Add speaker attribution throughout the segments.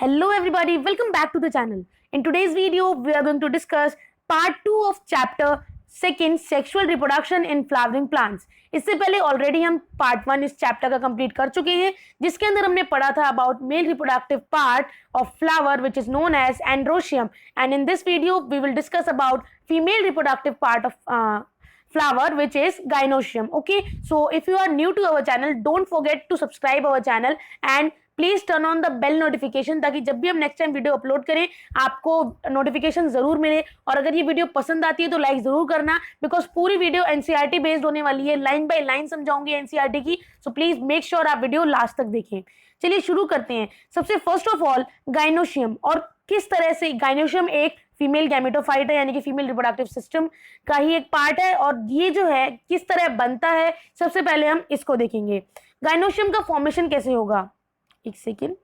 Speaker 1: Hello everybody, welcome back to the channel. In today's video, we are going to discuss part 2 of chapter 2 sexual reproduction in flowering plants. इससे पहले already हम part 1 इस chapter का complete कर चुके हैं, जिसके अंदर हमने पढ़ा था about male reproductive part of flower which is known as androecium, and in this video we will discuss about female reproductive part of flower which is gynoecium. Okay, so if you are new to our channel, don't forget to subscribe our channel and please turn on the bell notification, ताकि जब भी हम next time video upload करें आपको notification जरूर मिले। और अगर ये वीडियो पसंद आती है तो लाइक जरूर करना, बिकॉज पूरी वीडियो एनसीईआरटी बेस्ड होने वाली है, लाइन बाय लाइन समझाऊंगी एनसीईआरटी की। सो प्लीज मेक श्योर आप वीडियो लास्ट तक देखें। चलिए शुरू करते हैं। सबसे फर्स्ट ऑफ ऑल गाइनोशियम, और किस तरह से गाइनोशियम एक फीमेल गैमेटोफाइट है, यानी कि फीमेल रिप्रोडक्टिव सिस्टम का ही एक पार्ट है, और ये जो है किस तरह बनता है सबसे पहले हम इसको देखेंगे। गाइनोशियम का फॉर्मेशन कैसे होगा, एक second.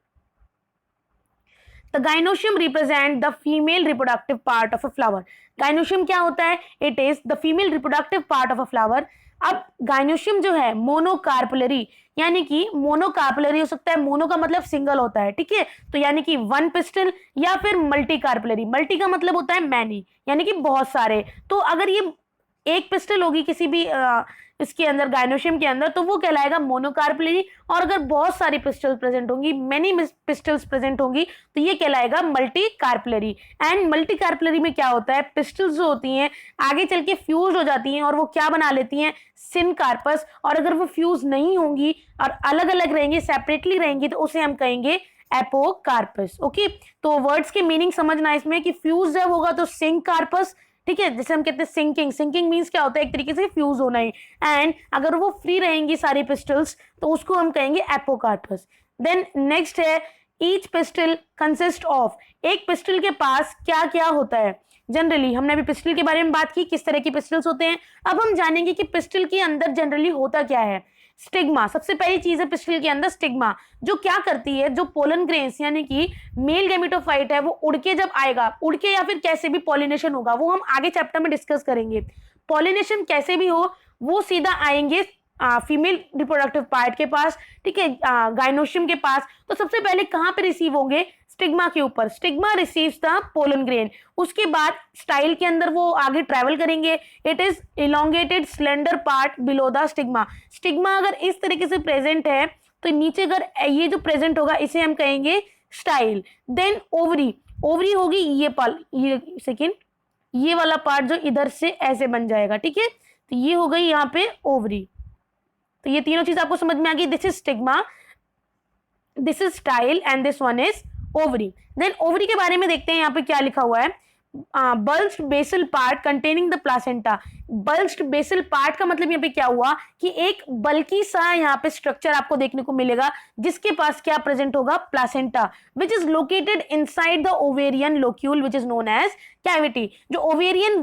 Speaker 1: The gynoecium represent the female reproductive part of a flower. Gynoecium क्या होता है? It is the female reproductive part of a flower. अब gynoecium जो है मोनोकार्पुलरी, यानी कि मोनोकार्पुलरी हो सकता है, मोनो का मतलब सिंगल होता है, ठीक है, तो यानी कि वन पिस्टल, या फिर मल्टी कार्पुलरी, मल्टी का मतलब होता है मैनी, यानी कि बहुत सारे। तो अगर ये एक पिस्टल होगी किसी भी इसके अंदर गाइनोशियम के अंदर, तो वो कहलाएगा मोनोकार्पुलरी, और अगर बहुत सारी पिस्टल्स प्रेजेंट होंगी, मेनी पिस्टल्स प्रेजेंट होंगी, तो ये कहलाएगा multi carpellary. And multi carpellary में क्या होता है, पिस्टल्स जो होती हैं आगे चल के फ्यूज हो जाती हैं और वो क्या बना लेती हैं, सिनकार्पस, और अगर वो फ्यूज नहीं होंगी और अलग अलग रहेंगी, सेपरेटली रहेंगी, तो उसे हम कहेंगे एपोकार्पस। ओके, तो वर्ड्स की मीनिंग समझना इसमें कि फ्यूज जब होगा तो सिंकार्पस, ठीक है, जैसे हम कहते हैं सिंकिंग, सिंकिंग मीन्स क्या होता है, एक तरीके से फ्यूज होना ही। एंड अगर वो फ्री रहेंगी सारी पिस्टल्स तो उसको हम कहेंगे एपोकार्पस। देन नेक्स्ट है ईच पिस्टल कंसिस्ट ऑफ, एक पिस्टल के पास क्या क्या होता है। जनरली हमने अभी पिस्टल के बारे में बात की, किस तरह की पिस्टल्स होते हैं। अब हम जानेंगे कि पिस्टल के अंदर जनरली होता क्या है। स्टिग्मा सबसे पहली चीज है पिस्टल के अंदर, स्टिग्मा, जो क्या करती है, जो पोलन ग्रेन्स यानी कि मेल गैमेटोफाइट है, वो उड़ के जब आएगा, उड़ के या फिर कैसे भी पॉलिनेशन होगा, वो हम आगे चैप्टर में डिस्कस करेंगे। पॉलिनेशन कैसे भी हो, वो सीधा आएंगे फीमेल रिप्रोडक्टिव पार्ट के पास, ठीक है, गाइनोशियम के पास। तो सबसे पहले कहां पे रिसीव होंगे, स्टिग्मा के ऊपर। Stigma receives the pollen grain, उसके बाद स्टाइल के अंदर वो आगे ट्रैवल करेंगे। It is elongated slender part below the stigma. Stigma अगर इस तरीके से प्रेजेंट है तो नीचे अगर ये जो प्रेजेंट होगा इसे हम कहेंगे स्टाइल। देन ओवरी, ओवरी होगी ये सेकेंड, ये वाला पार्ट जो इधर से ऐसे बन जाएगा, ठीक है, तो ये हो गई यहाँ पे ओवरी। तो ये तीनों चीज आपको समझ में आ गई। This is stigma, this is style and this one is ovary. Then ovary के बारे में देखते हैं, यहाँ पे क्या लिखा हुआ है, bulged basal part containing the placenta. Bulged basal part का मतलब यहाँ पे क्या हुआ कि एक बल्कि सा यहाँ पे स्ट्रक्चर आपको देखने को मिलेगा, जिसके पास क्या प्रेजेंट होगा, placenta, which is located inside the ovarian locule which is known as cavity. जो ओवेरियन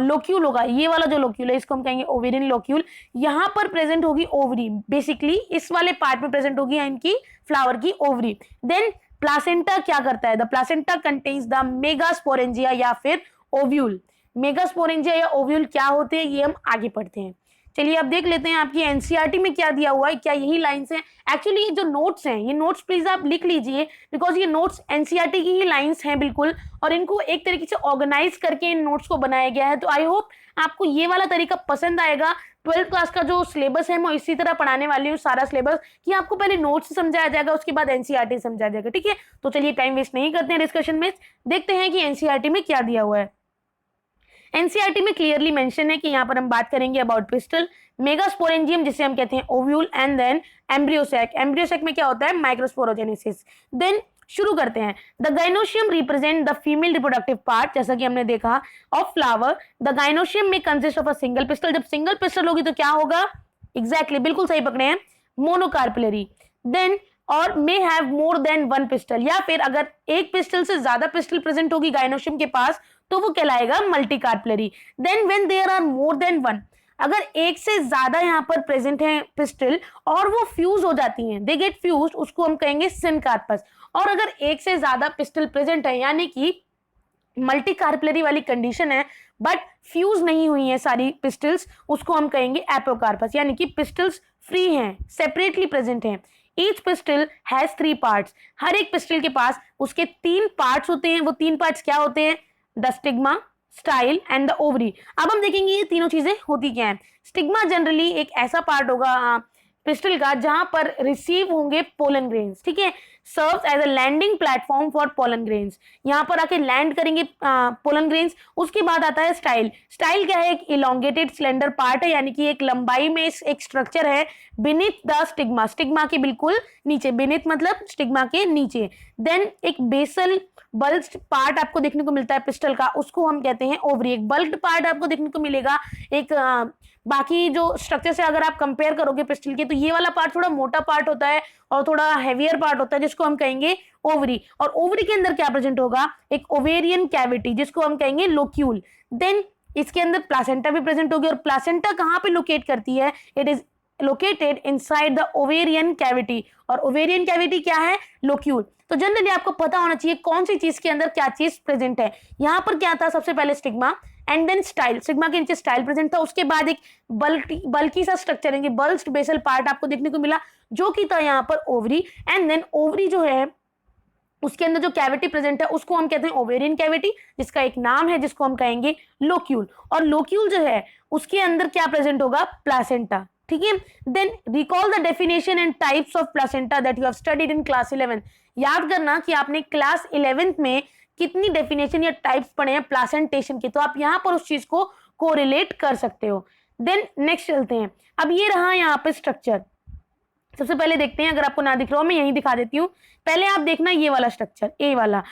Speaker 1: लोक्यूल होगा, ये वाला जो लोक्यूल है इसको हम कहेंगे ओवेरियन लोक्यूल, यहाँ पर प्रेजेंट होगी ओवरी, बेसिकली इस वाले पार्ट में प्रेजेंट होगी इनकी फ्लावर की ओवरी। देन प्लासेंटा क्या करता है, the placenta contains the megasporangia या फिर ओव्यूल। मेगास्पोरेंजिया या ओव्यूल क्या होते हैं ये हम आगे पढ़ते हैं। चलिए अब देख लेते हैं आपकी एनसीईआरटी में क्या दिया हुआ है, क्या यही लाइंस हैं। एक्चुअली ये जो नोट्स हैं, ये नोट्स प्लीज आप लिख लीजिए, बिकॉज ये नोट्स एनसीईआरटी की ही लाइंस हैं बिल्कुल, और इनको एक तरीके से ऑर्गेनाइज करके इन नोट्स को बनाया गया है। तो आई होप आपको ये वाला तरीका पसंद आएगा। 12th क्लास का जो सिलेबस है मैं इसी तरह पढ़ाने वाली हूँ, सारा सिलेबस, कि आपको पहले नोट्स समझाया जाएगा, उसके बाद एनसीईआरटी समझाया जाएगा, ठीक है। तो चलिए टाइम वेस्ट नहीं करते हैं डिस्कशन में, देखते हैं कि एनसीईआरटी में क्या दिया हुआ है। एनसीईआरटी में क्लियरली मेंशन है कि यहाँ पर हम बात करेंगे अबाउट पिस्टल, मेगास्पोरेंजियम जिसे हम कहते हैं ovule, and then embryo sac. Embryo sac में क्या होता है, माइक्रोस्पोरोजेनेसिस। देन शुरू करते हैं। The gynoecium represent the female reproductive part, जैसा कि हमने देखा, ऑफ फ्लावर। द गाइनोशियम में consist of a single pistil. जब सिंगल पिस्टल होगी तो क्या होगा, एग्जैक्टली बिल्कुल सही पकड़े हैं, मोनोकार्पुलरी। देन और may have more than one pistol, या फिर अगर एक पिस्टल से ज्यादा पिस्टल प्रेजेंट होगी गाइनोशियम के पास तो वो कहलाएगा multicarpellary. Then when there are more than one, अगर एक से ज्यादा यहाँ पर प्रेजेंट है पिस्टल और वो फ्यूज हो जाती हैं, दे गेट फ्यूज, उसको हम कहेंगे सिनकार्पस। और अगर एक से ज्यादा पिस्टल प्रेजेंट है, यानी कि मल्टी कार्पुलरी वाली कंडीशन है बट फ्यूज नहीं हुई है सारी पिस्टल्स, उसको हम कहेंगे एपोकार्पस, यानी कि पिस्टल्स फ्री हैं, सेपरेटली प्रेजेंट हैं। ईच पिस्टल हैज 3 पार्ट्स, हर एक पिस्टल के पास उसके 3 पार्ट्स होते हैं। वो 3 पार्ट्स क्या होते हैं? The stigma, style and the ovary. अब हम देखेंगे ये तीनों चीजें होती क्या हैं। स्टिग्मा जनरली एक ऐसा पार्ट होगा पिस्टल का जहां पर रिसीव होंगे पोलन ग्रेन्स, ठीक है। Serves as a landing platform for pollen grains, यहाँ पर आके लैंड करेंगे पोलन ग्रेन्स। उसके बाद आता है स्टाइल। स्टाइल क्या है? एक इलोंगेटेड स्लेंडर पार्ट है, यानी कि एक लंबाई में एक स्ट्रक्चर है बिनीथ द स्टिग्मा, स्टिग्मा के बिल्कुल नीचे, बिनीथ मतलब स्टिग्मा के नीचे। देन एक बेसल बल्क्ड पार्ट आपको देखने को मिलता है पिस्टल का, उसको हम कहते हैं ओवरी। एक बल्क्ड पार्ट आपको देखने को मिलेगा। एक बाकी जो स्ट्रक्चर से अगर आप कंपेयर करोगे पिस्टल के, तो ये वाला पार्ट थोड़ा मोटा पार्ट होता है और थोड़ा हैवियर पार्ट होता है, जिसको हम कहेंगे ओवरी। और ओवरी के अंदर क्या प्रेजेंट होगा? एक ओवेरियन कैविटी, जिसको हम कहेंगे लोक्यूल। देन इसके अंदर प्लासेंटा भी प्रेजेंट होगी। और प्लासेंटा कहाँ पे लोकेट करती है? It is located inside the ovarian cavity. और ओवेरियन कैविटी क्या है? लोक्यूल। तो जनरली आपको पता होना चाहिए कौन सी चीज के अंदर क्या चीज प्रेजेंट है। यहाँ पर क्या था? सबसे पहले stigma and then style. Stigma के नीचे स्टाइल प्रेजेंट था, उसके बाद एक बल्की सा स्ट्रक्चर है, बल्क्ड बेसल पार्ट आपको देखने को मिला, जो कि था यहाँ पर ओवरी। एंड देन ओवरी जो है उसके अंदर जो कैविटी प्रेजेंट है उसको हम कहते हैं ओवेरियन कैविटी, जिसका एक नाम है जिसको हम कहेंगे लोक्यूल। और लोक्यूल जो है उसके अंदर क्या प्रेजेंट होगा? प्लासेंटा, ठीक है। Then recall the definition and types of placenta that you have studied in class 11। याद करना कि आपने क्लास 11th में कितनी डेफिनेशन या टाइप्स पढ़े हैं प्लासेंटेशन के, तो आप यहाँ पर उस चीज को कोरिलेट कर सकते हो। देन नेक्स्ट चलते हैं। अब ये रहा यहाँ पे स्ट्रक्चर। सबसे पहले देखते हैं, अगर आपको ना दिख रहा हो मैं यहीं दिखा देती हूँ। पहले आप देखना ये वाला स्ट्रक्चर, ए वाला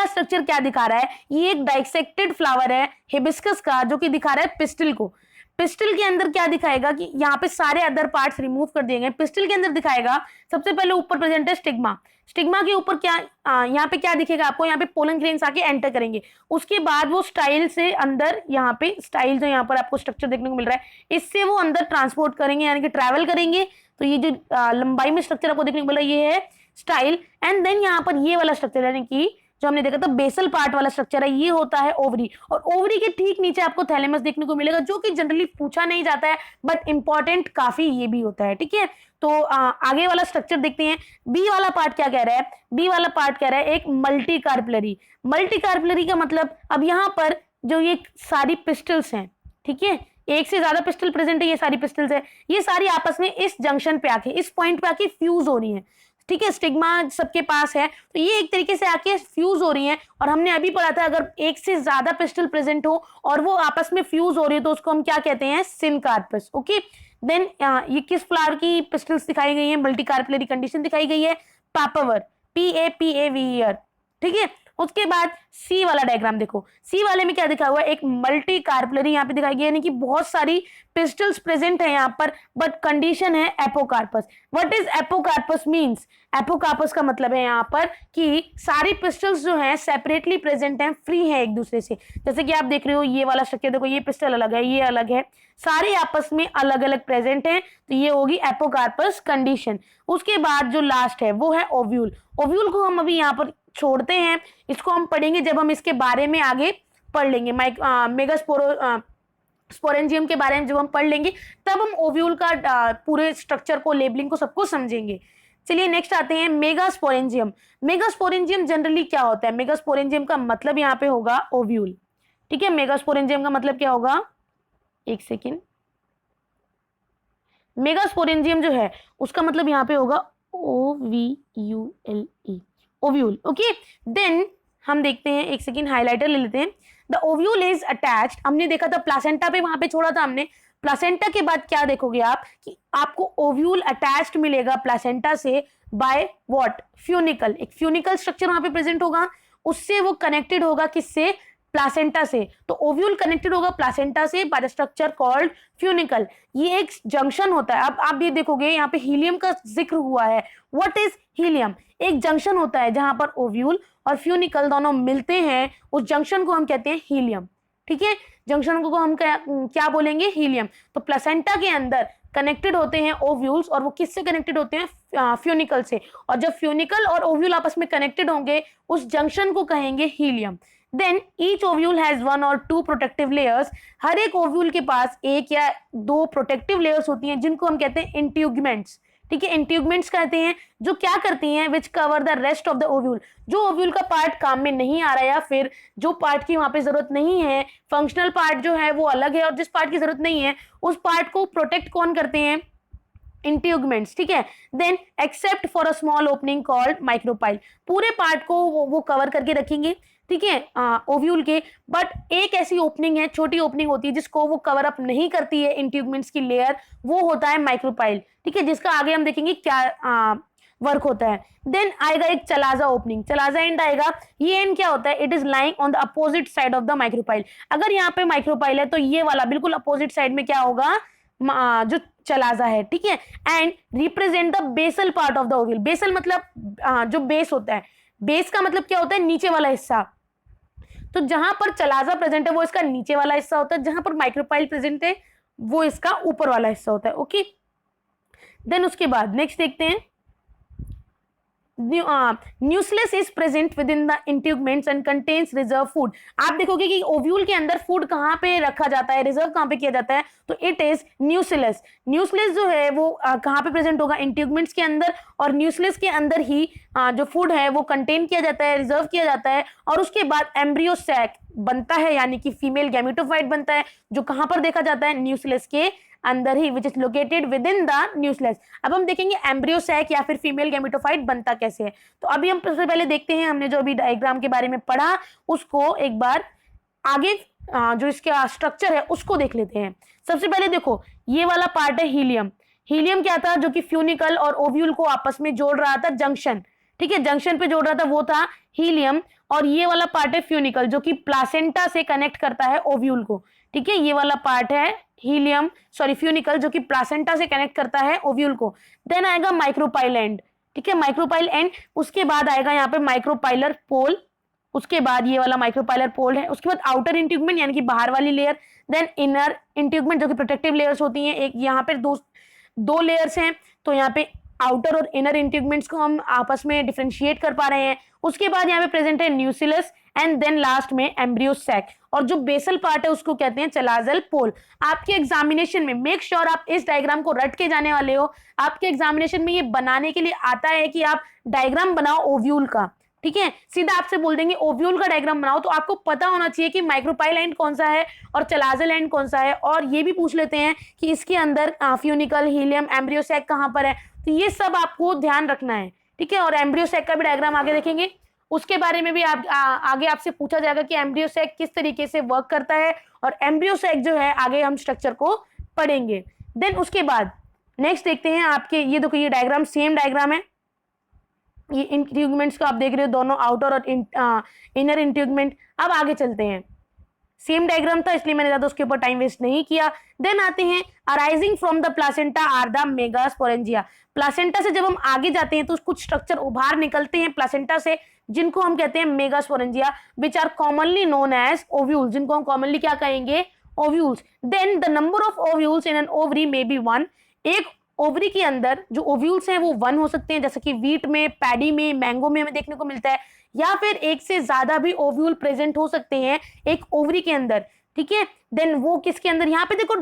Speaker 1: स्ट्रक्चर क्या दिखा रहा है? ये एक डाइसेक्टेड फ्लावर है हिबिस्कस का, जो कि दिखा रहा है पिस्टल को। पिस्टल के अंदर क्या दिखाएगा कि यहाँ पे सारे अदर पार्ट्स रिमूव कर दिए गए। पिस्टल के अंदर दिखाएगा सबसे पहले ऊपर प्रेजेंट है स्टिग्मा। स्टिग्मा के ऊपर क्या यहाँ पे क्या दिखेगा आपको? यहाँ पे पोलन ग्रेन्स आके एंटर करेंगे। उसके बाद वो स्टाइल से अंदर, यहाँ पे स्टाइल जो यहाँ पर आपको स्ट्रक्चर देखने को मिल रहा है, इससे वो अंदर ट्रांसपोर्ट करेंगे, यानी कि ट्रैवल करेंगे। तो ये जो लंबाई में स्ट्रक्चर आपको देखने को मिल रहा है ये है स्टाइल। एंड देन यहाँ पर ये वाला स्ट्रक्चर, यानी कि जो हमने देखा था बेसल पार्ट वाला स्ट्रक्चर है, ये होता है ओवरी। और ओवरी के ठीक नीचे आपको थैलेमस देखने को मिलेगा, जो कि जनरली पूछा नहीं जाता है बट इंपॉर्टेंट काफी ये भी होता है, ठीक है। तो आगे वाला स्ट्रक्चर देखते हैं। बी वाला पार्ट क्या कह रहा है? बी वाला पार्ट कह रहा है एक मल्टी कार्पलरी। मल्टी कार्पलरी का मतलब, अब यहाँ पर जो ये सारी पिस्टल्स हैं, ठीक है, एक से ज्यादा पिस्टल प्रेजेंट है, ये सारी पिस्टल्स है, ये सारी आपस में इस जंक्शन पे आके, इस पॉइंट पे आके फ्यूज हो रही है, ठीक है। स्टिग्मा सबके पास है, तो ये एक तरीके से आके फ्यूज हो रही है। और हमने अभी पढ़ा था अगर एक से ज्यादा पिस्टल प्रेजेंट हो और वो आपस में फ्यूज हो रही है तो उसको हम क्या कहते हैं? Syncarpous, okay. देन ये किस फ्लावर की पिस्टल्स दिखाई गई है? मल्टी कार्पलरी कंडीशन दिखाई गई है, पापावर, PAPAVER, ठीक है। उसके बाद सी वाला डायग्राम देखो। सी वाले में क्या दिखा हुआ है? एक मल्टी कार्पलरी यहाँ पे दिखाई गई है, यानी कि बहुत सारी पिस्टल्स प्रेजेंट है यहाँ पर, बट कंडीशन है apocarpous. What is apocarpous means? Apocarpous का मतलब है यहाँ पर कि सारी पिस्टल्स जो हैं सेपरेटली प्रेजेंट हैं, फ्री है एक दूसरे से। जैसे कि आप देख रहे हो ये वाला स्ट्रक्चर देखो, ये पिस्टल अलग है, ये अलग है, सारे आपस में अलग अलग प्रेजेंट हैं, तो ये होगी एपोकार्पस कंडीशन। उसके बाद जो लास्ट है वो है ओव्यूल। ओव्यूल को हम अभी यहाँ पर छोड़ते हैं, इसको हम पढ़ेंगे जब हम इसके बारे में आगे पढ़ लेंगे। स्पोरेंजियम के बारे में जब हम पढ़ लेंगे तब हम ओव्यूल का पूरे स्ट्रक्चर को, लेबलिंग को, सबको समझेंगे। चलिए नेक्स्ट आते हैं मेगास्पोरेंजियम। मेगास्पोरेंजियम जनरली क्या होता है? मेगास्पोरेंजियम का मतलब यहाँ पे होगा ओव्यूल, ठीक है। मेगास्पोरेंजियम का मतलब क्या होगा? एक सेकेंड। मेगास्पोरेंजियम जो है उसका मतलब यहाँ पे होगा OVULE, ओव्यूल, ओके। देन हम देखते हैं, एक सेकेंड हाइलाइटर ले लेते हैं। द ओव्यूल इज अटैच्ड, हमने देखा था प्लासेंटा पे, वहां पे छोड़ा था हमने। प्लासेंटा के बाद क्या देखोगे आप कि आपको ओव्यूल अटैच्ड मिलेगा प्लासेंटा से बाय व्हाट? फ्यूनिकल। एक फ्यूनिकल स्ट्रक्चर वहां पे प्रेजेंट होगा, उससे वो कनेक्टेड होगा किससे? प्लासेंटा से। तो ओव्यूल कनेक्टेड होगा प्लासेंटा से by the structure called funicle. ये एक जंक्शन होता है। अब आप ये देखोगे यहाँ पे हीलियम का जिक्र हुआ है। What is helium? एक जंक्शन होता है जहां पर ओव्यूल और फ्यूनिकल दोनों मिलते हैं, उस जंक्शन को हम कहते हैं हीलियम, ठीक है। जंक्शन को हम क्या बोलेंगे? हीलियम। तो प्लेसेंटा के अंदर कनेक्टेड होते हैं ओव्यूल्स, और वो किससे कनेक्टेड होते हैं? फ्यूनिकल से। और जब फ्यूनिकल और ओव्यूल आपस में कनेक्टेड होंगे उस जंक्शन को कहेंगे hilum. Then each ovule has 1 or 2 protective layers. हर एक ओव्यूल के पास एक या 2 प्रोटेक्टिव लेयर्स होती हैं जिनको हम कहते हैं इंट्यूगमेंट्स, ठीक है। इंट्यूगमेंट्स कहते हैं जो क्या करती हैं, which cover the rest of the ovule, जो ओव्यूल का पार्ट काम में नहीं आ रहा है या फिर जो पार्ट की वहां पे जरूरत नहीं है, फंक्शनल पार्ट जो है वो अलग है और जिस पार्ट की जरूरत नहीं है उस पार्ट को प्रोटेक्ट कौन करते हैं, इंट्यूगमेंट्स, ठीक है। Then except for a small opening called micropyle, पूरे पार्ट को वो कवर करके रखेंगे, ठीक है, ओव्यूल के, बट एक ऐसी ओपनिंग है, छोटी ओपनिंग होती है जिसको वो कवर अप नहीं करती है इंट्यूगमेंट्स की लेयर, वो होता है माइक्रोपाइल, ठीक है, जिसका आगे हम देखेंगे क्या वर्क होता है। देन आएगा एक चलाजा ओपनिंग, चलाजा एंड आएगा, ये एंड क्या होता है, it is lying on the opposite side of the micropyle, अगर यहाँ पे माइक्रोपाइल है तो ये वाला बिल्कुल अपोजिट साइड में क्या होगा, जो चलाजा है, ठीक है। And represent the basal part of the ovule, basal मतलब जो बेस होता है, बेस का मतलब क्या होता है, नीचे वाला हिस्सा, तो जहां पर चलाजा प्रेजेंट है वो इसका नीचे वाला हिस्सा होता है, जहां पर माइक्रोपाइल प्रेजेंट है वो इसका ऊपर वाला हिस्सा होता है, ओके। देन उसके बाद नेक्स्ट देखते हैं, nucleus is present within the integuments and contains reserve food, आप देखोगे कि ओव्यूल के अंदर फूड कहाँ पे रखा जाता है, रिजर्व कहाँ पे किया जाता है, तो इट इज न्यूक्लियस, न्यूक्लियस जो है वो कहाँ पे प्रेजेंट होगा, इंट्यूगमेंट्स के अंदर, और न्यूक्लियस के अंदर ही जो फूड है वो कंटेन किया जाता है, रिजर्व किया जाता है, और उसके बाद एम्ब्रियो सैक बनता है, यानी कि फीमेल गैमेटोफाइट बनता है, जो कहाँ पर देखा जाता है, न्यूक्लियस के अंदर ही, which is located within the nucleus. अब हम देखेंगे एम्ब्रियो सैक या फिर फीमेल गैमेटोफाइट बनता कैसे है, तो अभी हम सबसे पहले देखते हैं, हमने जो अभी डायग्राम के बारे में पढ़ा उसको एक बार आगे जो इसका स्ट्रक्चर है उसको देख लेते हैं। सबसे पहले देखो ये वाला पार्ट है हीलियम, हीलियम क्या था, जो कि फ्यूनिकल और ओव्यूल को आपस में जोड़ रहा था, जंक्शन, ठीक है, जंक्शन पे जोड़ रहा था वो था हीलियम, और ये वाला पार्ट है फ्यूनिकल जो कि प्लासेंटा से कनेक्ट करता है ओव्यूल को, ठीक है, ये वाला पार्ट है हीलियम, सॉरी फ्यूनिकल, जो कि प्लासेंटा से कनेक्ट करता है ओव्यूल को। देन आएगा माइक्रोपाइल एंड, ठीक है, माइक्रोपाइल एंड, उसके बाद आएगा यहाँ पे माइक्रोपाइलर पोल, उसके बाद ये वाला माइक्रोपाइलर पोल है, उसके बाद आउटर इंट्यूगमेंट यानी कि बाहर वाली लेयर, देन इनर इंट्यूगमेंट जो कि प्रोटेक्टिव लेयर्स होती हैं, एक यहाँ पे दो लेयर्स हैं, तो यहाँ पे आउटर और इनर इंट्यूगमेंट्स को हम आपस में डिफरेंशिएट कर पा रहे हैं। उसके बाद यहाँ पे प्रेजेंट है न्यूक्लियस एंड देन लास्ट में एम्ब्रियो सैक, और जो बेसल पार्ट है उसको कहते हैं चलाजल पोल। आपके एग्जामिनेशन में मेक श्योर आप इस डायग्राम को रट के जाने वाले हो, आपके एग्जामिनेशन में ये बनाने के लिए आता है कि आप डायग्राम बनाओ ओव्यूल का, ठीक है, सीधा आपसे बोल देंगे ओव्यूल का डायग्राम बनाओ, तो आपको पता होना चाहिए कि माइक्रोपाइल एंड कौन सा है और चलाजल एंड कौन सा है, और ये भी पूछ लेते हैं कि इसके अंदर फ्यूनिकल, हीलियम, एम्ब्रियो सैक कहाँ पर है, तो ये सब आपको ध्यान रखना है, ठीक है। और एम्ब्रियो सैक का भी डायग्राम आगे देखेंगे, उसके बारे में भी आगे आपसे पूछा जाएगा कि एम्ब्रियो सैक किस तरीके से वर्क करता है, और एम्ब्रियो सैक जो है आगे हम स्ट्रक्चर को पढ़ेंगे। देन उसके बाद नेक्स्ट देखते हैं आपके, ये देखो ये डायग्राम सेम डायग्राम है, ये इंट्यूगमेंट्स को आप देख रहे हो, दोनों आउटर और इनर इंट्यूगमेंट। अब आगे चलते हैं, सेम डायग्राम था इसलिए मैंने ज्यादा उसके ऊपर टाइम वेस्ट नहीं किया। देन आते हैं arising from the placenta are the megasporangia, placenta से जब हम आगे जाते हैं तो कुछ स्ट्रक्चर उभार निकलते हैं प्लासेंटा से, जिनको हम कहते हैं megasporangia, which are commonly known as ovules, जिनको हम कॉमनली क्या कहेंगे, ovules. Then the number of ovules in an ovary may be 1, एक ओवरी के अंदर जो ओव्यूल्स हैं वो 1 हो सकते हैं, जैसे कि वीट में, पैडी में, मैंगो में हमें देखने को मिलता है, या फिर एक से ज्यादा भी ओव्यूल प्रेजेंट हो सकते हैं एक ओवरी के अंदर, ठीक है। देन वो किसके अंदर, यहाँ पे देखो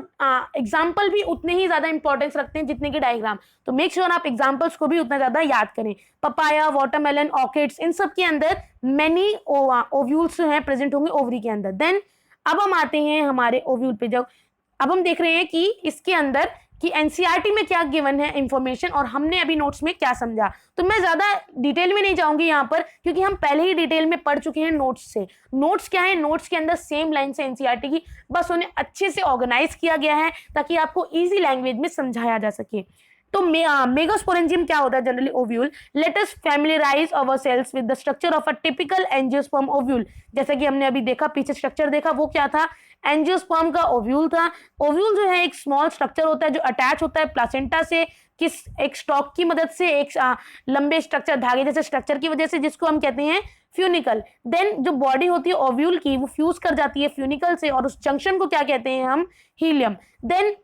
Speaker 1: एग्जाम्पल भी उतने ही ज्यादा इंपॉर्टेंस रखते हैं जितने के डायग्राम, तो मेक श्योर आप एग्जाम्पल्स को भी उतना ज्यादा याद करें। पपाया, वाटरमेलन, ऑर्किड्स, इन सब के अंदर मेनी ओव्यूल्स जो हैं प्रेजेंट होंगे ओवरी के अंदर। देन अब हम आते हैं हमारे ओव्यूल पे, जब अब हम देख रहे हैं कि इसके अंदर कि एनसीईआरटी में क्या गिवन है इंफॉर्मेशन और हमने अभी नोट्स में क्या समझा, तो मैं ज्यादा डिटेल में नहीं जाऊंगी यहाँ पर, क्योंकि हम पहले ही डिटेल में पढ़ चुके हैं नोट्स से। नोट्स क्या है, नोट्स के अंदर सेम लाइन से एनसीईआरटी की, बस उन्हें अच्छे से ऑर्गेनाइज किया गया है ताकि आपको इजी लैंग्वेज में समझाया जा सके। तो मेगास्पोरेंजियम क्या होता है generally, ovule. Let us familiarise ourselves with the structure of a typical angiosperm ovule, जैसे कि हमने अभी देखा, पीछे स्ट्रक्चर देखा, वो क्या था, एंजियोस्पर्म का ओव्यूल था। ओव्यूल जो है एक स्मॉल स्ट्रक्चर होता है जो अटैच होता है प्लासेंटा से, किस एक स्टॉक की मदद से, एक लंबे स्ट्रक्चर, धागे जैसे स्ट्रक्चर की वजह से, जिसको हम कहते हैं फ्यूनिकल। देन जो बॉडी होती है ओव्यूल की वो फ्यूज कर जाती है फ्यूनिकल से, और उस जंक्शन को क्या कहते हैं हम, हीलियम। देन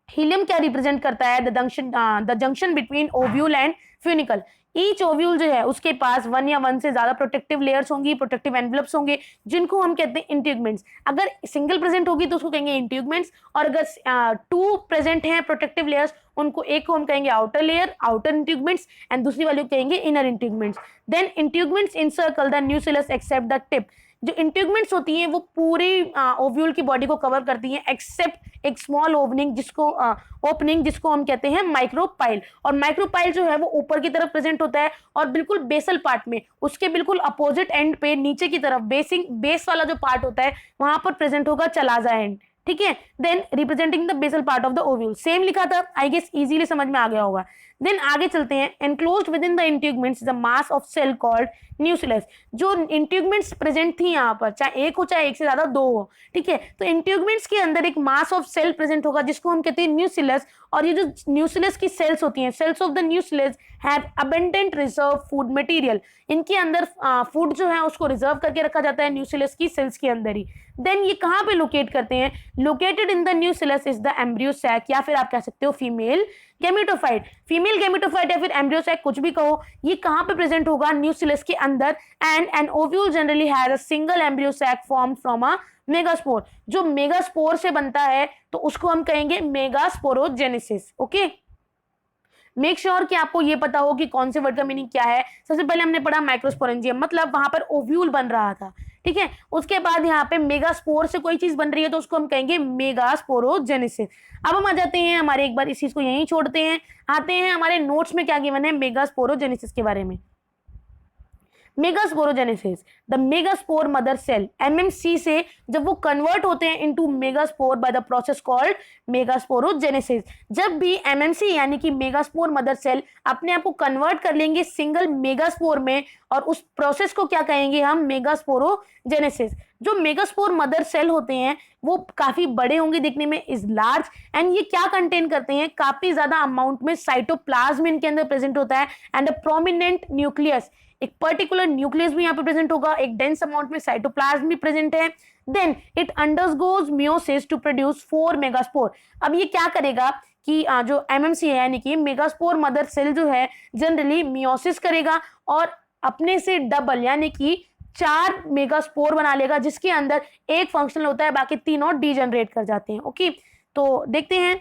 Speaker 1: हीलियम क्या रिप्रेजेंट करता है, the junction between ovule and funicle. Each ovule जो है उसके पास 1 या 1 से ज्यादा प्रोटेक्टिव लेयर्स होंगी, प्रोटेक्टिव एनवेलप्स होंगे, जिनको हम कहते हैं इंट्यूगमेंट्स। अगर सिंगल प्रेजेंट होगी तो उसको कहेंगे इंट्यूगमेंट्स, और अगर 2 प्रेजेंट हैं प्रोटेक्टिव लेयर्स उनको एक को हम कहेंगे outer layer, outer integuments, and दूसरी वाली को कहेंगे inner integuments. Then integuments encircle the nucleus except the tip. जो इंट्यूगमेंट्स होती हैं वो पूरी ओव्यूल की बॉडी को कवर करती हैं एक्सेप्ट एक स्मॉल ओपनिंग जिसको हम कहते हैं माइक्रोपाइल। और माइक्रोपाइल जो है वो ऊपर की तरफ प्रेजेंट होता है और बिल्कुल बेसल पार्ट में, उसके बिल्कुल अपोजिट एंड पे नीचे की तरफ बेस वाला जो पार्ट होता है वहां पर प्रेजेंट होगा चलाजा एंड। ठीक है, then representing the basal part of the ovule, same लिखा था, आई गेस इजीली समझ में आ गया होगा। देन आगे चलते हैं, enclosed within the integuments the mass of cell called nucleus. जो इंट्यूगमेंट्स प्रेजेंट थी यहाँ पर, चाहे एक हो चाहे एक से ज्यादा दो हो, ठीक है, तो इंट्यूगमेंट्स के अंदर एक मास ऑफ सेल प्रेजेंट होगा जिसको हम कहते हैं न्यूक्लियस। और ये जो न्यूक्लियस की सेल्स होती हैं, cells of the nucleus have abundant reserve food material. इनके अंदर फूड जो है उसको रिजर्व करके रखा जाता है न्यूक्लियस की सेल्स के अंदर ही। देन ये कहाँ पे लोकेट करते हैं, located in the nucleus is the embryo sac, या फिर आप कह सकते हो फीमेल गैमेटोफाइट। फीमेल गैमेटोफाइट या फिर एम्ब्रियो सैक, कुछ भी कहो, ये कहाँ पे प्रेजेंट होगा, न्यूक्लियस के अंदर। And an ovule generally has a single embryo sac form from a megaspore. जो मेगास्पोर से बनता है तो उसको हम कहेंगे मेगास्पोरोजेनेसिस। ओके, मेक श्योर कि आपको ये पता हो कि कौन से वर्ड का मीनिंग क्या है। सबसे पहले हमने पढ़ा माइक्रोस्पोरेंजियम, मतलब वहां पर ओव्यूल बन रहा था, ठीक है। उसके बाद यहाँ पे मेगास्पोर से कोई चीज बन रही है तो उसको हम कहेंगे मेगास्पोरोजेनेसिस। अब हम आ जाते हैं हमारे, एक बार इस चीज को यहीं छोड़ते हैं, आते हैं हमारे नोट्स में क्या गिवन है मेगास्पोरोजेनेसिस के बारे में। Megasporogenesis, the megaspore mother cell MMC से जब वो कन्वर्ट होते हैं into megaspore by the process called megasporogenesis. जब भी एमएमसी यानी कि मेगास्पोर मदर सेल अपने आप को कन्वर्ट कर लेंगे सिंगल मेगास्पोर में, और उस प्रोसेस को क्या कहेंगे हम, मेगास्पोरोजेनेसिस। जो मेगास्पोर मदर सेल होते हैं वो काफी बड़े होंगे दिखने में, इज लार्ज, एंड ये क्या कंटेन करते हैं, काफी ज्यादा अमाउंट में साइटोप्लाज्म इनके अंदर प्रेजेंट होता है, एंड अ प्रोमिनेंट न्यूक्लियस, एक पर्टिकुलर न्यूक्लियस भी यहाँ पे प्रेजेंट होगा, एक डेंस अमाउंट में साइटोप्लाज्म भी प्रेजेंट है। Then it undergoes meiosis to produce 4 megaspore. अब ये क्या करेगा कि जो एमएमसी है यानी कि मेगास्पोर मदर सेल जो है जनरली मियोसिस करेगा और अपने से डबल यानी कि 4 मेगास्पोर बना लेगा, जिसके अंदर एक फंक्शनल होता है, बाकी तीनों डीजनरेट कर जाते हैं। ओके, तो देखते हैं,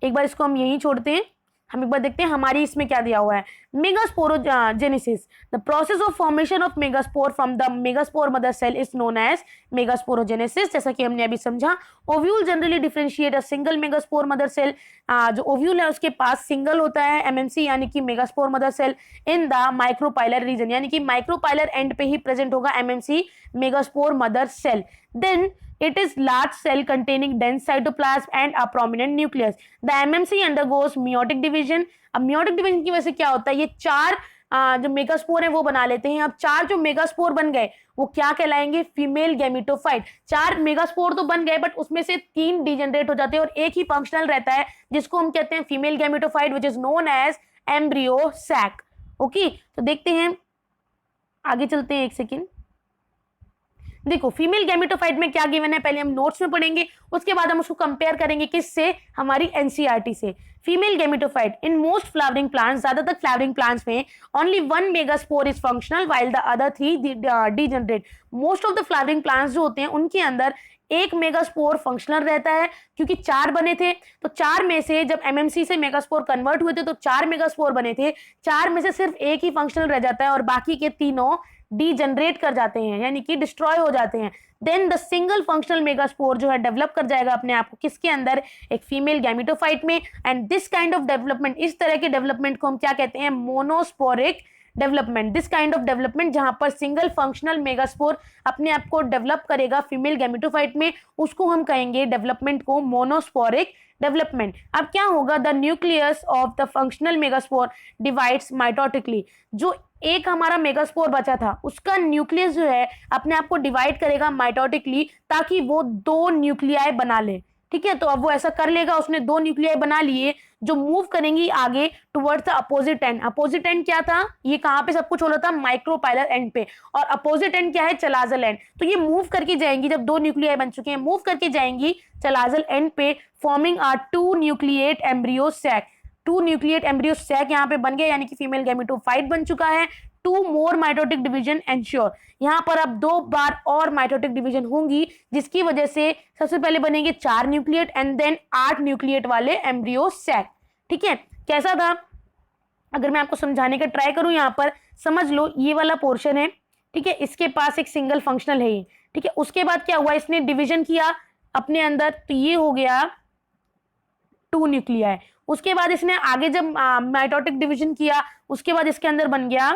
Speaker 1: एक बार इसको हम यहीं छोड़ते हैं, हम एक बार देखते हैं हमारी इसमें क्या दिया हुआ है। Megasporogenesis, the process of formation of megaspore from the megaspore mother cell is known as megasporogenesis. जैसा कि हमने अभी समझा, ovule generally differentiate a single megaspore mother cell. जो ओव्यूल है उसके पास सिंगल होता है एमएमसी यानी कि megaspore mother cell in the micropylar region, यानी कि माइक्रोपाइलर एंड पे ही प्रेजेंट होगा MMC megaspore mother cell. Then it is large cell containing dense cytoplasm and a prominent nucleus. The MMC undergoes meiotic division. अब meiotic division की वजह से क्या होता है, ये 4 जो मेगास्पोर है वो बना लेते हैं। अब 4 जो मेगास्पोर बन गए वो क्या कहलाएंगे, फीमेल गैमेटोफाइट। 4 मेगास्पोर तो बन गए बट उसमें से 3 डिजेनरेट हो जाते हैं और एक ही फंक्शनल रहता है जिसको हम कहते हैं female gametophyte, which is known as embryo sac. Okay, तो देखते हैं, आगे चलते हैं, एक सेकेंड। देखो फीमेल गैमेटोफाइट में क्या गिवन है, पहले हम नोट्स में पढ़ेंगे, उसके बाद हम उसको कंपेयर करेंगे किससे, हमारी एनसीईआरटी से। Female gametophyte in most flowering plants, ज्यादातर फ्लावरिंग प्लांट्स में only 1 megaspore is functional while the other 3 degenerate. Most of the flowering plants जो होते हैं उनके अंदर एक मेगास्पोर फंक्शनल रहता है, क्योंकि 4 बने थे तो 4 में से जब एमएमसी से मेगास्पोर कन्वर्ट हुए थे तो 4 मेगास्पोर बने थे, 4 में से सिर्फ एक ही फंक्शनल रह जाता है और बाकी के तीनों डीजनरेट कर जाते हैं यानी कि डिस्ट्रॉय हो जाते हैं। Then the single functional megaspore जो है डेवलप कर जाएगा अपने आप को किसके अंदर, एक फीमेल गैमेटोफाइट में। And this kind of development, इस तरह के डेवलपमेंट को हम क्या कहते हैं, monosporic development. This kind of development जहां पर सिंगल फंक्शनल मेगास्पोर अपने आप को डेवलप करेगा फीमेल गैमेटोफाइट में, उसको हम कहेंगे डेवलपमेंट को मोनोस्पोरिक डेवलपमेंट। अब क्या होगा, the nucleus of the functional megaspore divides mitotically. जो एक हमारा मेगास्पोर बचा था उसका न्यूक्लियस जो है अपने आप को डिवाइड करेगा माइटोटिकली, ताकि वो 2 न्यूक्लियाई बना ले। ठीक है, तो अब वो ऐसा कर लेगा, उसने 2 न्यूक्लियाई बना लिए जो मूव करेंगी आगे towards the opposite and. Opposite and क्या था, ये कहाँ पे सब कुछ हो रहा था, माइक्रोपाइलर एंड पे, और अपोजिट एंड क्या है, चलाजल एंड। तो ये मूव करके जाएंगी, जब 2 न्यूक्लियाई बन चुके हैं मूव करके जाएंगी चलाजल एंड पे, forming a 2 nucleate embryo sac. 2 nucleate embryo sac यहाँ पे बन गया, यानी कि फीमेल गैमेटोफाइट बन चुका है। 2 more माइटोटिक डिवीजन एंश्योर, यहाँ पर अब 2 बार और माइटोटिक डिवीजन होंगी, जिसकी वजह से सबसे पहले बनेंगे 4 न्यूक्लिएट एंड देन 8 न्यूक्लिएट वाले एम्ब्रियो सैक। ठीक है, कैसा था अगर मैं आपको समझाने का ट्राई करूं, यहाँ पर समझ लो ये वाला पोर्शन है, ठीक है, इसके पास एक सिंगल फंक्शनल है ये, ठीक है। उसके बाद क्या हुआ, इसने डिवीजन किया अपने अंदर, तो ये हो गया 2 न्यूक्लियाई। उसके बाद इसने आगे जब माइटोटिक डिवीजन किया, उसके बाद इसके अंदर बन गया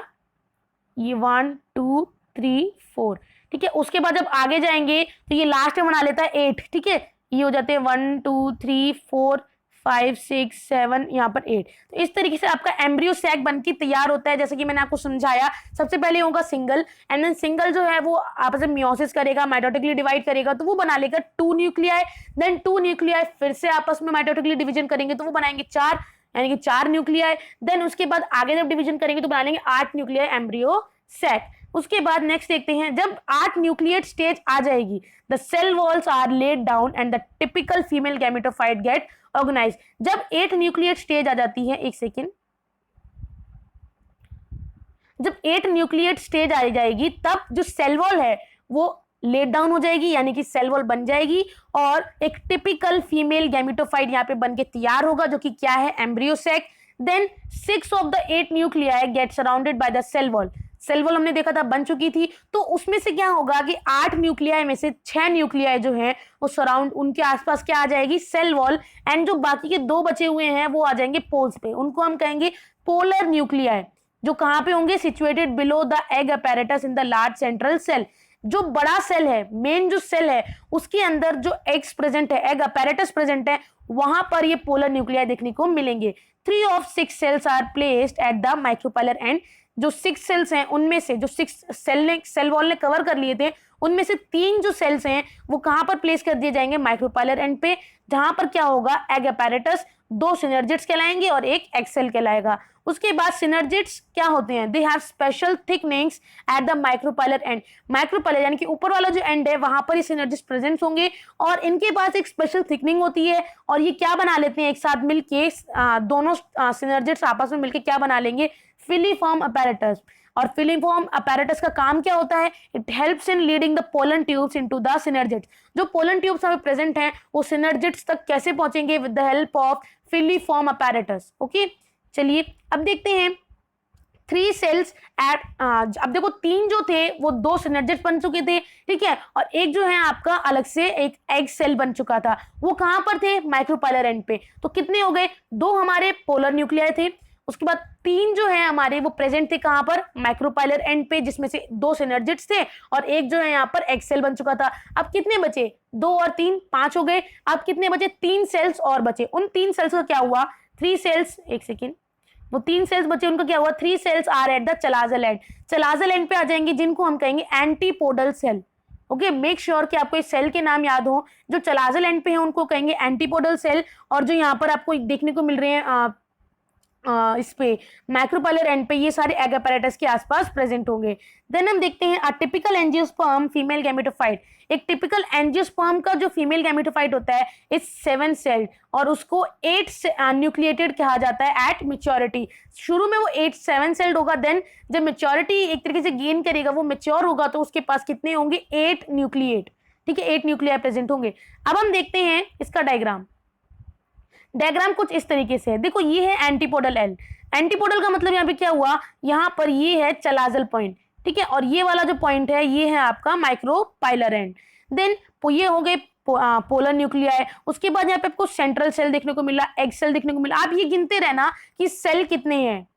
Speaker 1: ये 1 2 3 4, ठीक है। उसके बाद जब आगे जाएंगे तो ये लास्ट में बना लेता है 8, ठीक है, ये हो जाते हैं 1 2 3 4 5 6 7, यहाँ पर 8। तो इस तरीके से आपका एम्ब्रियो सैक बनके तैयार होता है। जैसे कि मैंने आपको समझाया, सबसे पहले होगा सिंगल, एंड देन सिंगल जो है वो आपस में मियोसिस करेगा, माइटोटिकली डिवाइड करेगा, तो वो बना लेगा 2 न्यूक्लियाई, देन 2 न्यूक्लियाई फिर से आपस में माइटोटिकली डिवीजन करेंगे तो वो बनाएंगे 4, यानी कि 4 न्यूक्लियाई। देन उसके बाद आगे जब डिवीजन करेंगे तो बना लेंगे 8 न्यूक्लियाई एम्ब्रियो सैक। उसके बाद नेक्स्ट देखते हैं, जब 8 न्यूक्लिएट स्टेज आ जाएगी, the cell walls are laid down and the typical female gametophyte get organise. जब 8 न्यूक्लिएट स्टेज आ जाती है, एक सेकेंड, जब 8 न्यूक्लिएट स्टेज आ जाएगी तब जो सेल वॉल है वो लेट डाउन हो जाएगी, यानी कि सेल वॉल बन जाएगी और एक टिपिकल फीमेल गैमेटोफाइट यहाँ पे बन के तैयार होगा, जो कि क्या है, embryo sac. Then 6 of the 8 nuclei get surrounded by the cell wall. Cell wall हमने देखा था बन चुकी थी, तो उसमें से क्या होगा कि 8 न्यूक्लियाई में से 6 न्यूक्लियाई जो हैं वो सराउंड, उनके आसपास क्या आ जाएगी, सेल वॉल, एंड जो बाकी के 2 बचे हुए हैं वो आ जाएंगे पोल्स पे, उनको हम कहेंगे पोलर न्यूक्लियाई, जो कहाँ पे होंगे, situated below the egg apparatus in the large central cell. जो बड़ा सेल है, मेन जो सेल है, उसके अंदर जो एग्स प्रेजेंट है, एग अपैरेटस प्रेजेंट है, वहां पर ये पोलर न्यूक्लियाई देखने को मिलेंगे। 3 of 6 cells are placed at the micropylar end. जो 6 सेल्स हैं उनमें से जो 6 सेल वॉल ने कवर कर लिए थे, उनमें से 3 जो सेल्स हैं वो कहां पर प्लेस कर दिए जाएंगे, माइक्रोपाइलर एंड पे, जहां पर क्या होगा, एग अपैरेटस, 2 सिनर्जिड्स कहलाएंगे और एक एग सेल कहलाएगा। उसके बाद सिनर्जिड्स क्या होते हैं, they have special thickenings eight the micropylar and. Micropylar यानी कि ऊपर वाला जो एंड है वहां पर ये सिनर्जिड्स प्रेजेंट होंगे और इनके पास एक स्पेशल थिकनिंग होती है और ये क्या बना लेते हैं, एक साथ मिलके दोनों सिनर्जिड्स आपस में मिलके क्या बना लेंगे, फिलीफॉर्म अपैरेटस। और फिलीफॉर्म अपैरेटस का काम क्या होता है, it helps in leading the pollen tubes into the synergids. जो पोलन ट्यूब्स हमें प्रेजेंट हैं वो सिनर्जिड्स तक कैसे पहुंचेंगे, with the help of filiform apparatus. Okay, चलिए अब देखते हैं 3 सेल्स एट, अब देखो 3 जो थे वो 2 सिनर्जिड्स बन चुके थे, ठीक है, और एक जो है आपका अलग से एक एग सेल बन चुका था, वो कहां पर थे, माइक्रोपाइलर एंड पे। तो कितने हो गए, 2 हमारे पोलर न्यूक्लियाई थे, उसके बाद 3 जो है हमारे वो प्रेजेंट थे कहां पर, माइक्रोपाइलर एंड पे, जिसमें से 2 सिनर्जिड्स थे और एक जो है यहाँ पर एग सेल बन चुका था। अब कितने बचे, 2 और 3 5 हो गए। अब कितने बचे, 3 सेल्स और बचे। उन 3 सेल्स का क्या हुआ, 3 सेल्स, एक सेकेंड, वो 3 सेल्स बचे, उनका क्या हुआ, 3 cells are at the chalazal end. Chalazal end पे आ जाएंगे, जिनको हम कहेंगे antipodal cell. Okay, make sure कि आपको इस सेल के नाम याद हो। जो चलाजल एंड पे है उनको कहेंगे एंटीपोडल सेल, और जो यहाँ पर आपको देखने को मिल रहे हैं इस पे माइक्रोपाइलर एंड पे, ये सारे एग अपैरेटस के आसपास प्रेजेंट होंगे। देन हम देखते हैं अ टिपिकल एंजियोस्पर्म फीमेल गैमेटोफाइट। एक टिपिकल एंजियोस्पर्म का जो फीमेल गैमेटोफाइट होता है इस 7 सेल, और उसको 8 न्यूक्लिएटेड कहा जाता है एट मैच्योरिटी। शुरू में वो 7 सेल्ड होगा, देन जब मैच्योरिटी एक तरीके से गेन करेगा, वो मैच्योर होगा, तो उसके पास कितने होंगे, 8 न्यूक्लिएट, ठीक है, 8 न्यूक्लियाई प्रेजेंट होंगे। अब हम देखते हैं इसका डायग्राम कुछ इस तरीके से है। देखो ये है एंटीपोडल एल। एंटीपोडल का मतलब यहाँ पे क्या हुआ, यहाँ पर ये है चलाजल पॉइंट, ठीक है, और ये वाला जो पॉइंट है ये है आपका माइक्रोपाइलर एंड। देन ये हो गए पोलर न्यूक्लियाई। उसके बाद यहाँ पे आपको सेंट्रल सेल देखने को मिला, एग सेल देखने को मिला। आप ये गिनते रहना कि सेल कितने हैं।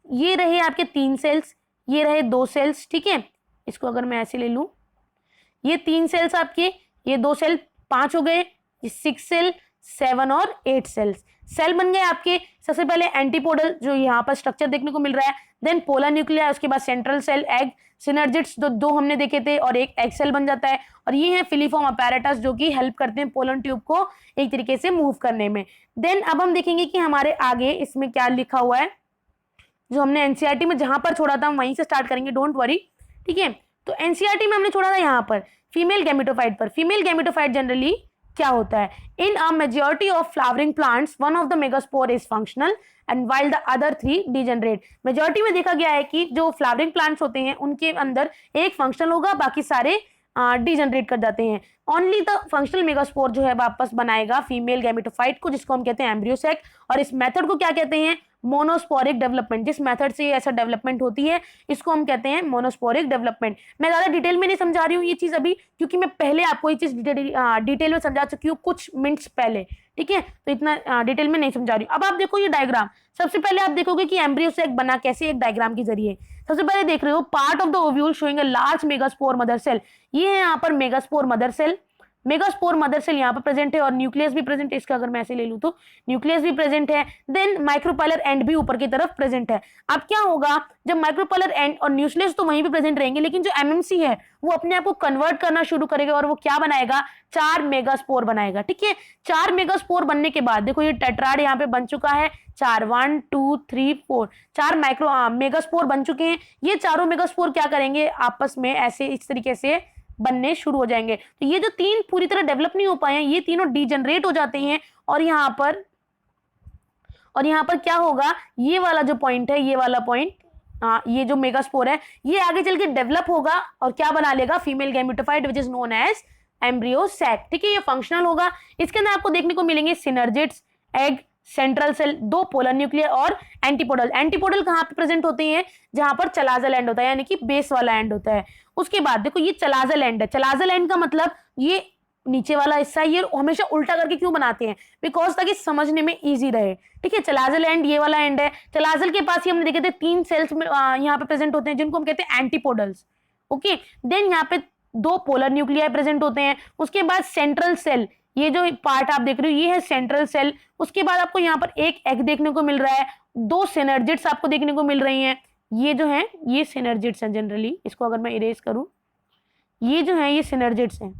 Speaker 1: ये रहे आपके 3 सेल्स, ये रहे 2 सेल्स, ठीक है, इसको अगर मैं ऐसे ले लूं, ये 3 सेल्स आपके, ये 2 सेल 5 हो गए, ये 6 सेल, 7 और 8 सेल्स। सेल बन गए आपके। सबसे पहले एंटीपोडल जो यहाँ पर स्ट्रक्चर देखने को मिल रहा है, देन पोलर न्यूक्लियाई, उसके बाद सेंट्रल सेल, एग, सिनर्जिड्स जो 2 हमने देखे थे, और एक एग सेल बन जाता है। और ये है फिलीफॉर्म अपैरेटस, जो कि हेल्प करते हैं पोलन ट्यूब को एक तरीके से मूव करने में। देन अब हम देखेंगे कि हमारे आगे इसमें क्या लिखा हुआ है, जो हमने एनसीईआरटी में जहां पर छोड़ा था हम वहीं से स्टार्ट करेंगे, डोंट वरी, ठीक है। तो एनसीईआरटी में हमने छोड़ा था यहाँ पर फीमेल गैमेटोफाइट पर। फीमेल गैमेटोफाइट जनरली क्या होता है? In a majority of flowering plants one of the megaspore is functional and while the other 3 degenerate. Majority में देखा गया है कि जो फ्लावरिंग प्लांट्स होते हैं उनके अंदर एक फंक्शनल होगा, बाकी सारे डिजेनरेट कर जाते हैं। ओनली द फंक्शनल मेगास्पोर जो है वापस बनाएगा फीमेल गैमेटोफाइट को, जिसको हम कहते हैं एम्ब्रियो सैक। और इस मेथड को क्या कहते हैं? Monosporic development. जिस मेथड से ऐसा डेवलपमेंट होती है इसको हम कहते हैं मोनोस्पोरिक डेवलपमेंट। मैं ज्यादा डिटेल में नहीं समझा रही हूँ ये चीज अभी, क्योंकि मैं पहले आपको ये चीज डिटेल में समझा चुकी हूँ कुछ मिनट्स पहले, ठीक है? तो इतना डिटेल में नहीं समझा रही हूँ। अब आप देखो ये डायग्राम, सबसे पहले आप देखोगे कि एम्ब्रियो सैक बना कैसे, एक डायग्राम के जरिए। सबसे पहले देख रहे हो part of the ovule showing a large megaspore mother cell. ये है यहाँ पर megaspore mother cell. Megaspore mother cell यहाँ पर प्रेजेंट है और न्यूक्लियस भी प्रेजेंट है। इसका अगर मैं ऐसे ले लूं तो न्यूक्लियस भी प्रेजेंट है। देन माइक्रोपाइलर एंड भी ऊपर की तरफ प्रेजेंट है। अब क्या होगा, जब माइक्रोपाइलर एंड और न्यूक्लियस तो वहीं पे प्रेजेंट रहेंगे, लेकिन जो एमएमसी है वो अपने आप को कन्वर्ट करना शुरू करेगा और वो क्या बनाएगा? 4 मेगास्पोर बनाएगा, ठीक है? 4 मेगास्पोर बनने के बाद देखो ये टेट्राड यहाँ पे बन चुका है। 4 1 2 3 4 4 मेगास्पोर बन चुके हैं। ये चारों मेगास्पोर क्या करेंगे? आपस में ऐसे इस तरीके से बनने शुरू हो जाएंगे। तो ये जो 3 पूरी तरह डेवलप नहीं हो पाए हैं, ये तीनों डीजनरेट हो जाते हैं। और यहाँ पर क्या होगा? ये वाला जो पॉइंट है, ये वाला पॉइंट, ये जो मेगास्पोर है ये आगे चल के डेवलप होगा और क्या बना लेगा? Female gametophyte which is known as embryo sac, ठीक है? ये फंक्शनल होगा। इसके अंदर आपको देखने को मिलेंगे synergids, egg, central cell, 2 polar nuclear और एंटीपोडल। एंटीपोडल कहाँ पे प्रेजेंट होते हैं? जहां पर चलाजल एंड होता है, यानी कि बेस वाला एंड होता है। उसके बाद देखो ये चलाजल एंड है। चलाजल एंड का मतलब ये नीचे वाला हिस्सा, ये हमेशा उल्टा करके क्यों बनाते हैं? बिकॉज ताकि समझने में इजी रहे, ठीक है? चलाजल एंड ये वाला एंड है। चलाजल के पास ही हमने देखे थे 3 सेल्स यहाँ पे प्रेजेंट होते हैं जिनको हम कहते हैं एंटीपोडल्स, ओके? देन यहाँ पे 2 पोलर न्यूक्लियाई प्रेजेंट होते हैं। उसके बाद सेंट्रल सेल, ये जो पार्ट आप देख रहे हो ये है सेंट्रल सेल। उसके बाद आपको यहाँ पर एक एग देखने को मिल रहा है, 2 सिनर्जिड्स आपको देखने को मिल रही हैं। ये जो है ये सिनर्जिड्स हैं जनरली। इसको अगर मैं इरेज करूं, ये जो है ये सिनर्जिड्स हैं,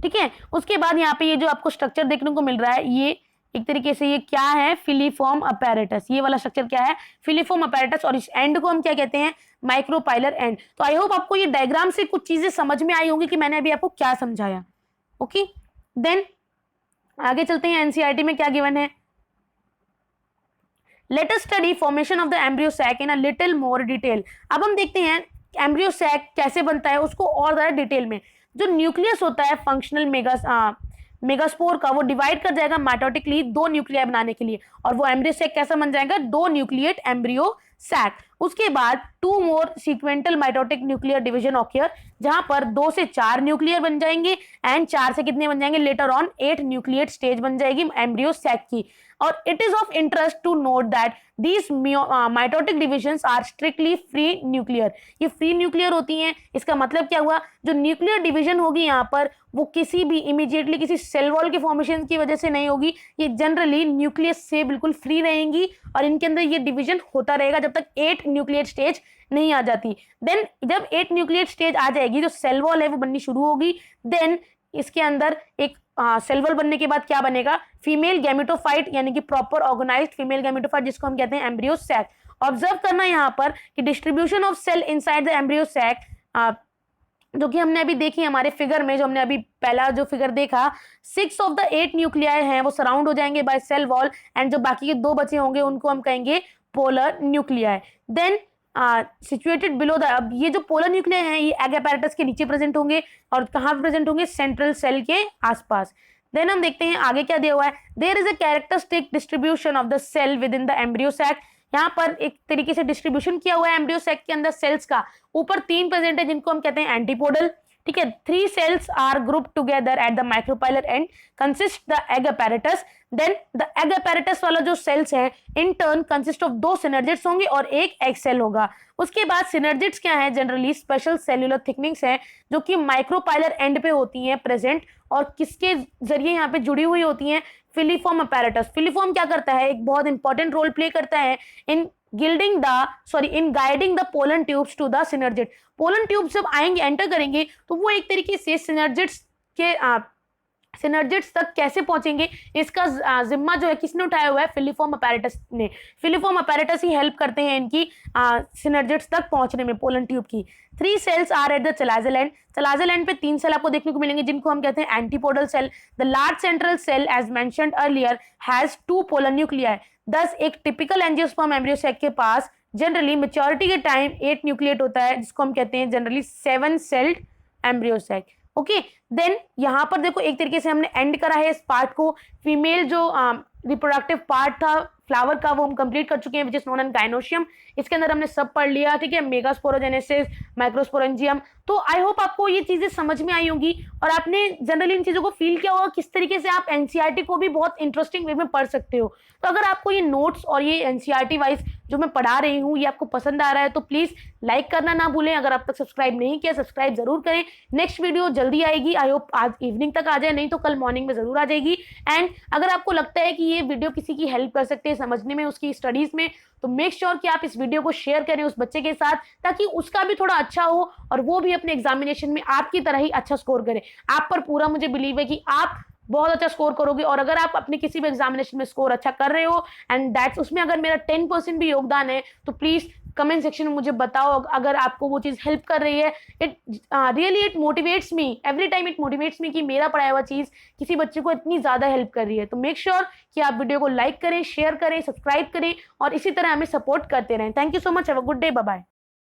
Speaker 1: ठीक है? उसके बाद यहाँ पे ये जो आपको स्ट्रक्चर देखने को मिल रहा है, ये एक तरीके से ये क्या है? Filiform apparatus. ये वाला स्ट्रक्चर क्या है? Filiform apparatus. और इस एंड को हम क्या कहते हैं? Micropylar and. तो आई होप आपको ये डायग्राम से कुछ चीजें समझ में आई होंगी कि मैंने अभी आपको क्या समझाया, ओके? देन आगे चलते हैं। एनसीईआरटी में क्या गिवन है? Let us study formation of the embryo sac in a little more detail. अब हम देखते हैं एम्ब्रियो सैक कैसे बनता है उसको और ज्यादा डिटेल में। जो न्यूक्लियस होता है फंक्शनल मेगास्पोर का, वो डिवाइड कर जाएगा माइटोटिकली 2 न्यूक्लियाई बनाने के लिए, और वो एम्ब्रियो सैक कैसा बन जाएगा? 2 न्यूक्लिएट एम्ब्रियो सैक। उसके बाद 2 मोर सीक्वेंटल माइटोटिक न्यूक्लियर डिवीजन ऑक्यर, जहां पर 2 से 4 न्यूक्लियर बन जाएंगे एंड 4 से कितने बन जाएंगे? लेटर ऑन 8 न्यूक्लिएट स्टेज बन जाएगी एम्ब्रियो सैक की। और it is of interest to note that these mitotic divisions are strictly free nuclear। ये फ्री न्यूक्लियर होती हैं। इसका मतलब क्या हुआ? जो न्यूक्लियर डिवीजन होगी यहाँ पर वो किसी भी इमीडिएटली किसी सेल वॉल के फॉर्मेशन की वजह से नहीं होगी। ये जनरली न्यूक्लियस से बिल्कुल फ्री रहेंगी और इनके अंदर ये डिवीजन होता रहेगा जब तक 8 न्यूक्लियर स्टेज नहीं आ जाती। देन जब 8 न्यूक्लियर स्टेज आ जाएगी, जो सेल वॉल है वो बननी शुरू होगी। देन इसके अंदर एक सेल वॉल बनने के बाद क्या बनेगा? फीमेल गैमेटोफाइट, यानी कि प्रॉपर ऑर्गेनाइज्ड फीमेल गैमेटोफाइट, जिसको हम कहते हैं एम्ब्रियो सैक। ऑब्जर्व करना यहाँ पर कि distribution of cell inside the embryo sac, जो कि हमने अभी देखी हमारे फिगर में, जो हमने अभी पहला जो फिगर देखा, 6 ऑफ द 8 न्यूक्लियाई हैं वो सराउंड हो जाएंगे बाय सेल वॉल, एंड जो बाकी के 2 बचे होंगे उनको हम कहेंगे polar nuclei. Then situated below the, अब ये जो पोलर न्यूक्लियाई हैं ये एग apparatus के नीचे प्रेजेंट होंगे और कहाँ पे प्रेजेंट होंगे? सेंट्रल सेल के आसपास। देन हम देखते हैं आगे क्या दिया हुआ है। There is a characteristic distribution of the cell within the embryo sac. यहाँ पर एक तरीके से डिस्ट्रीब्यूशन किया हुआ है एम्ब्रियो सैक के अंदर सेल्स का। ऊपर 3 प्रेजेंट है जिनको हम कहते हैं एंटीपोडल, ठीक है? 3 cells are grouped together at the micropylar end, consist the egg apparatus। then the egg apparatus वाला जो cells है in turn consist of 2 synergids होंगे और एक egg cell होगा। उसके बाद synergids क्या है? जनरली स्पेशल सेल्यूलर थिकनिंग्स हैं जो कि माइक्रोपाइलर एंड पे होती हैं प्रेजेंट, और किसके जरिए यहाँ पे जुड़ी हुई होती हैं? Filiform apparatus। फिलीफॉर्म क्या करता है? एक बहुत इंपॉर्टेंट रोल प्ले करता है in guiding the pollen tubes to the synergid. Pollen tubes जब आएंगे, एंटर करेंगे, तो वो एक तरीके से सिनर्जिड्स के सिनर्जिड्स तक कैसे पहुंचेंगे, इसका जिम्मा जो है किसने उठाया हुआ है, फिलीफॉर्म अपैरेटस ने। फिलीफॉर्म अपैरेटस ही हेल्प करते हैं इनकी सिनर्जिड्स तक पहुंचने में पोलन ट्यूब की। 3 cells are at the chalazal end. Chalazal end पे 3 सेल आपको देखने को मिलेंगे जिनको हम कहते हैं antipodal cell. The large central cell as mentioned earlier has 2 polar nuclei. Thus एक टिपिकल एंजियोस्पर्म एम्ब्रियोसैक के पास जनरली मेच्योरिटी के टाइम 8 न्यूक्लिएट होता है, जिसको हम कहते हैं generally 7 celled embryo sac. Okay, then यहाँ पर देखो एक तरीके से हमने एंड करा है इस पार्ट को। फीमेल जो रिप्रोडक्टिव पार्ट था फ्लावर का वो हम कंप्लीट कर चुके हैं, which is known as gynoecium. इसके अंदर हमने सब पढ़ लिया, ठीक है, मेगास्पोरोजेनेसिस, माइक्रोस्पोरेंजियम। तो आई होप आपको ये चीजें समझ में आई होंगी और आपने जनरली इन चीजों को फील किया होगा किस तरीके से आप एनसीईआरटी को भी बहुत इंटरेस्टिंग वे में पढ़ सकते हो। तो अगर आपको ये नोट्स और ये एनसीईआरटी वाइज जो मैं पढ़ा रही हूँ ये आपको पसंद आ रहा है तो प्लीज लाइक करना ना भूलें। अगर आप तक सब्सक्राइब नहीं किया सब्सक्राइब जरूर करें। नेक्स्ट वीडियो जल्दी आएगी, आई होप आज इवनिंग तक आ जाए, नहीं तो कल मॉर्निंग में जरूर आ जाएगी। एंड अगर आपको लगता है कि ये वीडियो किसी की हेल्प कर सकते हैं समझने में, उसकी स्टडीज में, तो मेक श्योर कि आप इस वीडियो को शेयर करें उस बच्चे के साथ, ताकि उसका भी थोड़ा अच्छा हो और वो भी अपने एग्जामिनेशन में आपकी तरह ही अच्छा स्कोर करे। आप पर पूरा मुझे बिलीव है कि आप बहुत अच्छा स्कोर करोगे। और अगर आप अपने किसी भी एग्जामिनेशन में स्कोर अच्छा कर रहे हो एंड दैट्स उसमें अगर मेरा 10% भी योगदान है तो प्लीज कमेंट सेक्शन में मुझे बताओ अगर आपको वो चीज हेल्प कर रही है। It really it motivates me every time, it motivates me कि मेरा पढ़ाया हुआ चीज किसी बच्चे को इतनी ज्यादा हेल्प कर रही है। तो मेक श्योर कि आप वीडियो को लाइक करें, शेयर करें, सब्सक्राइब करें और इसी तरह हमें सपोर्ट करते रहें। Thank you so much, have a good day, bye bye.